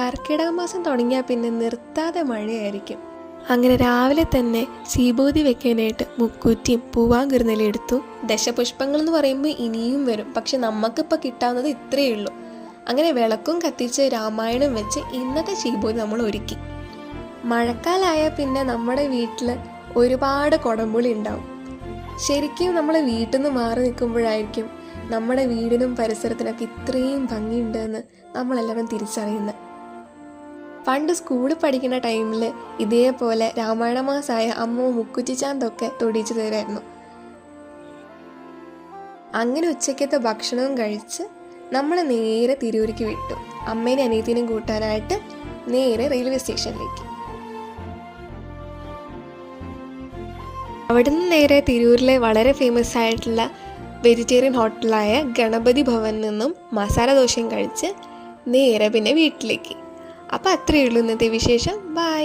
കർക്കിടക മാസം തുടങ്ങിയാൽ പിന്നെ നിർത്താതെ മഴയായിരിക്കും. അങ്ങനെ രാവിലെ തന്നെ സീബോധി വെക്കാനായിട്ട് മുക്കൂറ്റിയും പൂവാങ്കുരുന്നെല്ലാം എടുത്തു. ദശപുഷ്പങ്ങൾ എന്ന് പറയുമ്പോൾ ഇനിയും വരും, പക്ഷെ നമുക്കിപ്പോൾ കിട്ടാവുന്നത് ഇത്രയേ ഉള്ളൂ. അങ്ങനെ വിളക്കും കത്തിച്ച് രാമായണം വെച്ച് ഇന്നത്തെ സീബോധി നമ്മൾ ഒരുക്കി. മഴക്കാലമായാൽ പിന്നെ നമ്മുടെ വീട്ടിൽ ഒരുപാട് കുടംപുളി ഉണ്ടാവും. ശരിക്കും നമ്മൾ വീട്ടിൽ നിന്ന് മാറി നിൽക്കുമ്പോഴായിരിക്കും നമ്മുടെ വീടിനും പരിസരത്തിനൊക്കെ ഇത്രയും ഭംഗിയുണ്ടെന്ന് നമ്മളെല്ലാവരും തിരിച്ചറിയുന്നത്. പണ്ട് സ്കൂളിൽ പഠിക്കുന്ന ടൈമിൽ ഇതേപോലെ രാമായണ മാസമായ അമ്മ മുക്കുറ്റിച്ചാന്തൊക്കെ തൊടിച്ചു തരുമായിരുന്നു. അങ്ങനെ ഉച്ചയ്ക്കത്തെ ഭക്ഷണവും കഴിച്ച് നമ്മൾ നേരെ തിരൂരിക്ക് വിട്ടു. അമ്മേനെ അനിയത്തിനും കൂട്ടാനായിട്ട് നേരെ റെയിൽവേ സ്റ്റേഷനിലേക്ക്. അവിടുന്ന് നേരെ തിരൂരിലെ വളരെ ഫേമസ് ആയിട്ടുള്ള വെജിറ്റേറിയൻ ഹോട്ടലായ ഗണപതി ഭവനിൽ നിന്നും മസാല ദോശയും കഴിച്ച് നേരെ പിന്നെ വീട്ടിലേക്ക്. അപ്പോൾ അത്രയേ ഉള്ളൂ ഇന്നത്തെ വിശേഷം. ബൈ.